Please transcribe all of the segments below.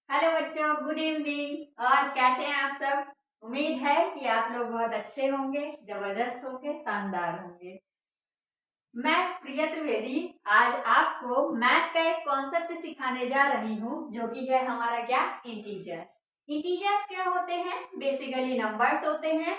Hello बच्चों, good evening. और कैसे हैं आप सब? उम्मीद है कि आप लोग बहुत अच्छे होंगे, जबरदस्त होंगे, शानदार होंगे। मैं प्रिया त्रिवेदी आज आपको मैथ का एक कॉन्सेप्ट सिखाने जा रही हूँ, जो कि है हमारा क्या, इंटीजर्स। इंटीजर्स क्या होते हैं? बेसिकली नंबर्स होते हैं।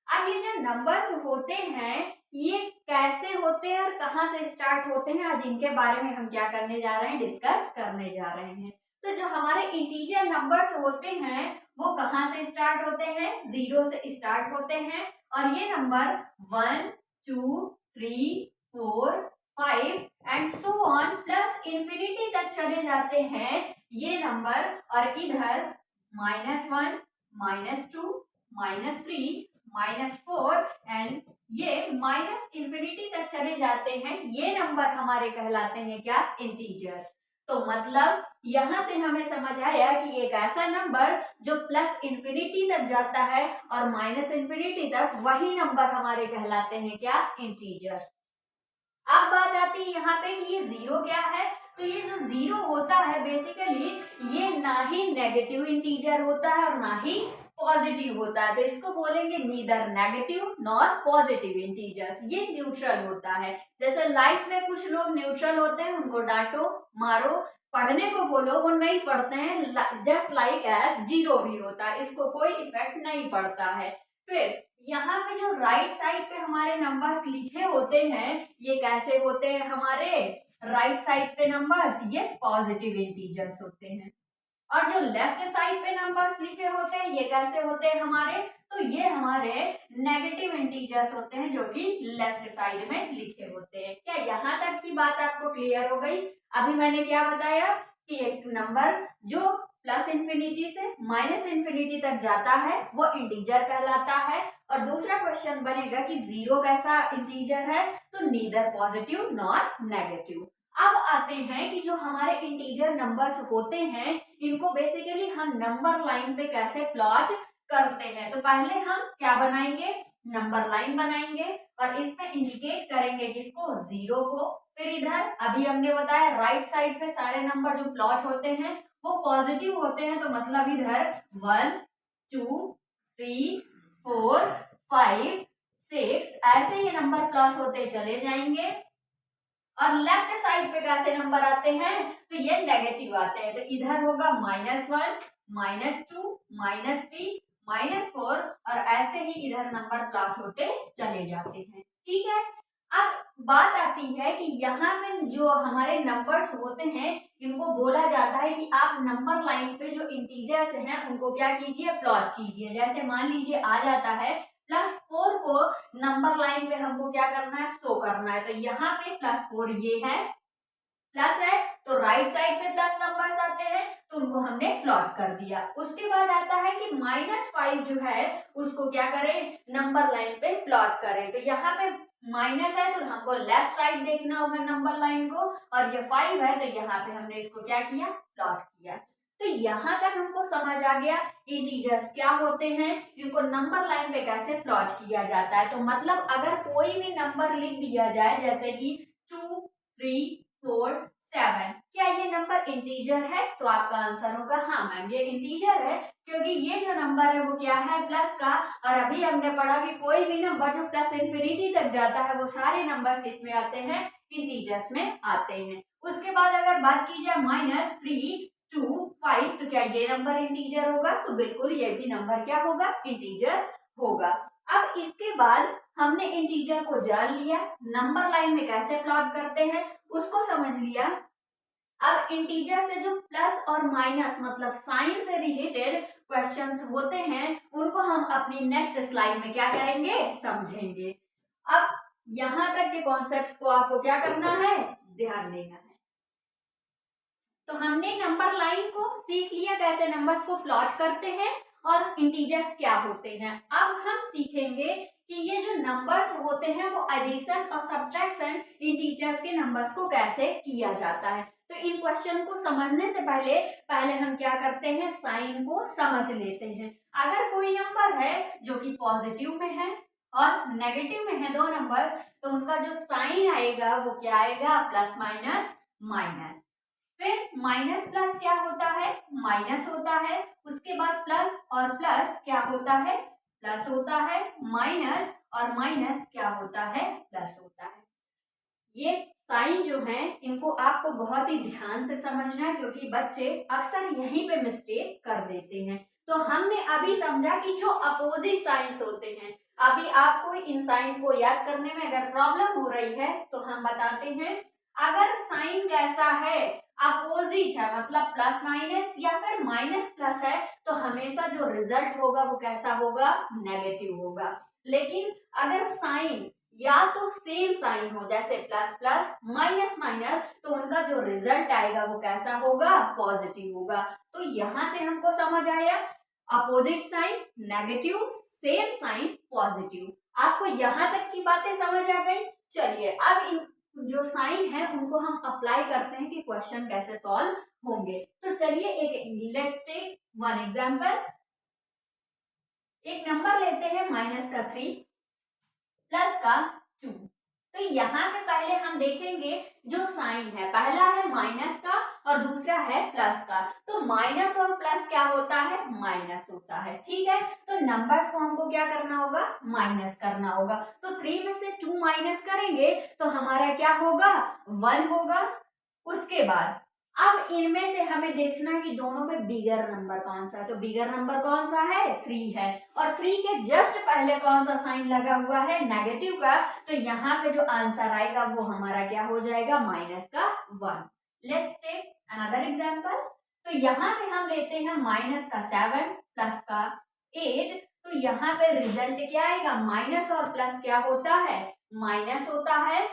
अब ये जो नंबर्स होते हैं, ये कैसे होते हैं और कहाँ से स्टार्ट होते हैं, आज इनके बारे में हम क्या करने जा रहे हैं, डिस्कस करने जा रहे हैं। तो जो हमारे इंटीजर नंबर्स होते हैं वो कहाँ से स्टार्ट होते हैं? जीरो से स्टार्ट होते हैं। और ये number 1, 2, 3, 4, 5 and so on plus infinity तक चले जाते हैं ये नंबर। और इधर -1, -2, -3, -4 एंड ये माइनस इंफिनिटी तक चले जाते हैं। ये नंबर हमारे कहलाते हैं क्या, इंटीजर्स। तो मतलब यहां से हमें समझ आया कि एक ऐसा नंबर जो प्लस इंफिनिटी तक जाता है और माइनस इंफिनिटी तक, वही नंबर हमारे कहलाते हैं क्या, इंटीजर्स। अब बात आती है यहाँ पे कि ये जीरो क्या है। तो ये जो जीरो होता है बेसिकली ये ना ही नेगेटिव इंटीजर होता है और ना ही पॉजिटिव होता है। तो इसको बोलेंगे neither negative nor positive integers. ये न्यूट्रल होता है। जैसे लाइफ में कुछ लोग न्यूट्रल होते हैं, उनको डांटो मारो पढ़ने को बोलो वो नहीं पढ़ते हैं, जस्ट लाइक एज जीरो भी होता है, इसको कोई इफेक्ट नहीं पड़ता है। फिर यहाँ पे जो राइट साइड पे हमारे नंबर्स लिखे होते हैं, ये कैसे होते हैं हमारे राइट साइड पे नंबर्स, ये पॉजिटिव इंटीजर्स होते हैं। और जो लेफ्ट साइड पे नंबर्स लिखे होते हैं, ये कैसे होते हैं हमारे, तो ये हमारे नेगेटिव इंटीजर्स होते हैं, जो कि लेफ्ट साइड में लिखे होते हैं। क्या यहाँ तक की बात आपको क्लियर हो गई? अभी मैंने क्या बताया कि एक नंबर जो प्लस इंफिनिटी से माइनस इंफिनिटी तक जाता है वो इंटीजर कहलाता है। और दूसरा क्वेश्चन बनेगा कि जीरो कैसा इंटीजर है, तो नीदर पॉजिटिव नॉर नेगेटिव। अब आते हैं कि जो हमारे इंटीजर नंबर्स होते हैं, इनको बेसिकली हम नंबर लाइन पे कैसे प्लॉट करते हैं। तो पहले हम क्या बनाएंगे, नंबर लाइन बनाएंगे और इसमें इंडिकेट करेंगे किसको, जीरो को। फिर इधर अभी हमने बताया राइट साइड पे सारे नंबर जो प्लॉट होते हैं वो पॉजिटिव होते हैं, तो मतलब इधर 1, 2, 3, 4, 5, 6 ऐसे ये नंबर प्लॉट होते चले जाएंगे। और लेफ्ट साइड पे कैसे नंबर आते हैं, तो ये नेगेटिव आते हैं। तो इधर होगा -1, -2, -3, -4 और ऐसे ही इधर नंबर प्लॉट होते चले जाते हैं। ठीक है। अब बात आती है कि यहाँ में जो हमारे नंबर्स होते हैं, इनको बोला जाता है कि आप नंबर लाइन पे जो इंटीजर्स हैं उनको क्या कीजिए, प्लॉट कीजिए। जैसे मान लीजिए आ जाता है +4 को नंबर लाइन पे हमको क्या करना है, शो करना है। तो यहाँ पे +4 ये है, प्लस है, तो राइट साइड पे प्लस नंबर्स आते हैं, तो उनको हमने प्लॉट कर दिया। उसके बाद आता है कि -5 जो है उसको क्या करें, नंबर लाइन पे प्लॉट करें। तो यहाँ पे माइनस है तो हमको लेफ्ट साइड देखना होगा नंबर लाइन को, और ये 5 है तो यहाँ पे हमने इसको क्या किया, प्लॉट किया। तो यहाँ तक हमको समझ आ गया इंटीजर्स क्या होते हैं, इनको नंबर लाइन पे कैसे प्लॉट किया जाता है। तो मतलब अगर कोई भी नंबर लिख दिया जाए जैसे कि 2, 3, 4, 7, क्या ये नंबर इंटीजर है? तो आपका आंसर होगा हाँ मैम ये इंटीजर है, क्योंकि ये जो नंबर है वो क्या है, प्लस का। और अभी हमने पढ़ा कि कोई भी नंबर जो प्लस इंफिनिटी तक जाता है वो सारे नंबर्स किसमें आते हैं, इंटीजर्स में आते हैं। उसके बाद अगर बात की जाए -3, 2, 5, तो क्या ये नंबर इंटीजर होगा? तो बिल्कुल ये भी नंबर क्या होगा, इंटीजर होगा। अब इसके बाद हमने इंटीजर को जान लिया, नंबर लाइन में कैसे प्लॉट करते हैं उसको समझ लिया। अब इंटीजर से जो प्लस और माइनस मतलब साइन से रिलेटेड क्वेश्चंस होते हैं उनको हम अपनी नेक्स्ट स्लाइड में क्या करेंगे, समझेंगे। अब यहां तक के कॉन्सेप्ट्स को आपको क्या करना है, ध्यान देना है। तो हमने नंबर लाइन को सीख लिया, कैसे नंबर्स को प्लॉट करते हैं और इंटीजर्स क्या होते हैं। अब हम सीखेंगे कि ये जो नंबर्स होते हैं वो एडिशन और सब्ट्रैक्शन इंटीजर्स के नंबर्स को कैसे किया जाता है। तो इन क्वेश्चन को समझने से पहले हम क्या करते हैं, साइन को समझ लेते हैं। अगर कोई नंबर है जो कि पॉजिटिव में है और नेगेटिव में है दो नंबर्स, तो उनका जो साइन आएगा वो क्या आएगा, प्लस माइनस माइनस। फिर माइनस प्लस क्या होता है, माइनस होता है। उसके बाद प्लस और प्लस क्या होता है, प्लस होता है। माइनस और माइनस क्या होता है, प्लस होता है। ये साइन जो है इनको आपको बहुत ही ध्यान से समझना है, क्योंकि बच्चे अक्सर यहीं पे मिस्टेक कर देते हैं। तो हमने अभी समझा कि जो अपोजिट साइंस होते हैं, अभी आपको इन साइन को याद करने में अगर प्रॉब्लम हो रही है तो हम बताते हैं। अगर साइन कैसा है, अपोजिट है, मतलब प्लस माइनस या फिर माइनस प्लस है, तो हमेशा जो रिजल्ट होगा वो कैसा होगा, नेगेटिव होगा। लेकिन अगर साइन या तो सेम साइन हो, जैसे प्लस प्लस माइनस माइनस, तो उनका जो रिजल्ट आएगा वो कैसा होगा, पॉजिटिव होगा। तो यहां से हमको समझ आया opposite sign negative, same sign positive. आपको यहां तक की बातें समझ आ गई। चलिए अब इन जो साइन है उनको हम अप्लाई करते हैं कि क्वेश्चन कैसे सॉल्व होंगे। तो चलिए एक लेट्स टेक वन एग्जांपल। एक नंबर लेते हैं -3 प्लस का 2। तो यहाँ पे पहले हम देखेंगे जो साइन है, पहला है माइनस का और दूसरा है प्लस का। तो माइनस और प्लस क्या होता है, माइनस होता है, ठीक है। तो नंबर्स को हमको क्या करना होगा, माइनस करना होगा। तो 3 में से 2 माइनस करेंगे तो हमारा क्या होगा, 1 होगा। उसके बाद अब इनमें से हमें देखना है कि दोनों में बिगर नंबर कौन सा है। तो बिगर नंबर कौन सा है, 3 है। और 3 के जस्ट पहले कौन सा साइन लगा हुआ है, नेगेटिव का। तो यहाँ पे जो आंसर आएगा वो हमारा क्या हो जाएगा, माइनस का 1। Let's take another example. तो यहाँ पे हम लेते हैं माइनस का 7 प्लस का 8। तो यहाँ पे रिजल्ट क्या आएगा, माइनस और प्लस क्या होता है, माइनस होता है।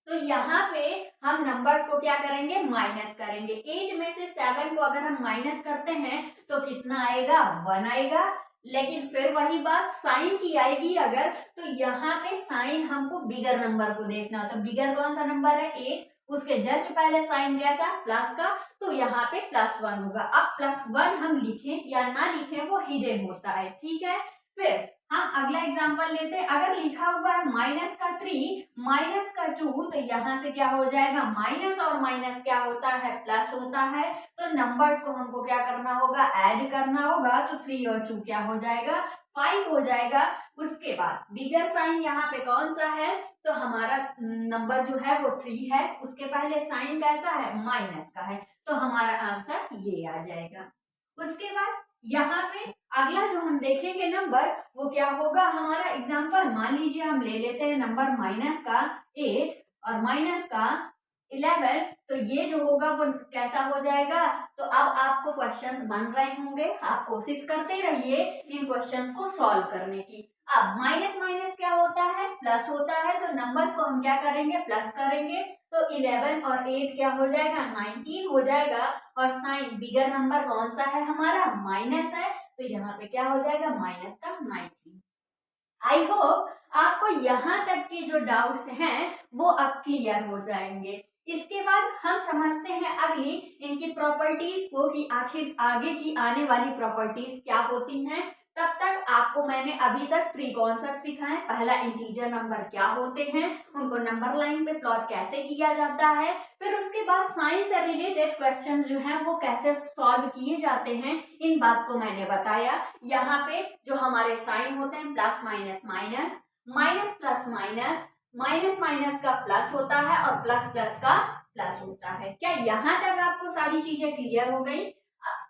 तो यहाँ पे हम नंबर्स को क्या करेंगे, माइनस करेंगे। 8 में से 7 को अगर हम माइनस करते हैं तो कितना आएगा, 1 आएगा। लेकिन फिर वही बात साइन की आएगी अगर, तो यहाँ पे साइन हमको बिगर नंबर को देखना। तो बिगर कौन सा नंबर है, 8, उसके जस्ट पहले साइन कैसा, प्लस का। तो यहाँ पे +1 होगा। अब +1 हम लिखें या ना लिखें वो हिडन होता है, ठीक है। फिर हम अगला एग्जांपल लेते हैं। अगर लिखा हुआ है -3 -2, तो यहाँ से क्या हो जाएगा, माइनस और माइनस क्या होता है, प्लस होता है। तो नंबर्स को हमको क्या करना होगा, ऐड करना होगा। तो 3 और 2 क्या हो जाएगा, 5 हो जाएगा। उसके बाद बिगर साइन यहाँ पे कौन सा है, तो हमारा नंबर जो है वो 3 है। उसके पहले साइन कैसा है, माइनस का है। तो हमारा आंसर ये आ जाएगा। उसके बाद यहाँ पे अगला जो हम देखेंगे नंबर वो क्या होगा, हमारा एग्जांपल मान लीजिए हम ले लेते हैं नंबर -8 और माइनस का 11। तो ये जो होगा वो कैसा हो जाएगा। तो अब आपको क्वेश्चंस बन रहे होंगे, आप कोशिश करते रहिए इन क्वेश्चंस को सॉल्व करने की। अब माइनस माइनस क्या होता है, प्लस होता है। तो नंबर्स को हम क्या करेंगे, प्लस करेंगे। तो 11 और 8 क्या हो जाएगा, 19 हो जाएगा। और साइन बिगर नंबर कौन सा है हमारा, माइनस है। तो यहाँ पे क्या हो जाएगा, माइनस का 19। आई होप आपको यहाँ तक के जो डाउट्स हैं वो अब क्लियर हो जाएंगे। इसके बाद हम समझते हैं अगली इनकी प्रॉपर्टीज को कि आखिर आगे की आने वाली प्रॉपर्टीज क्या होती हैं। तब तक आपको मैंने अभी तक 3 कॉन्सेप्ट सिखाए। पहला, इंटीजर नंबर क्या होते हैं, उनको नंबर लाइन पे प्लॉट कैसे किया जाता है। फिर उसके बाद साइंस से रिलेटेड क्वेश्चंस जो हैं वो कैसे सॉल्व किए जाते हैं, इन बात को मैंने बताया। यहाँ पे जो हमारे साइन होते हैं, plus minus minus, minus plus minus, minus minus का प्लस होता है और प्लस प्लस का प्लस होता है। क्या यहाँ तक आपको सारी चीजें क्लियर हो गई।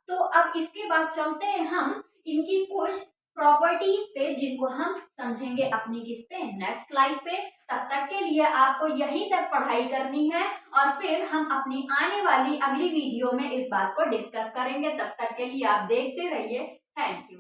तो अब इसके बाद चलते हैं हम इनकी कुछ प्रॉपर्टीज पे, जिनको हम समझेंगे अपनी किस पे, नेक्स्ट स्लाइड पे। तब तक के लिए आपको यहीं तक पढ़ाई करनी है और फिर हम अपनी आने वाली अगली वीडियो में इस बात को डिस्कस करेंगे। तब तक के लिए आप देखते रहिए। Thank you.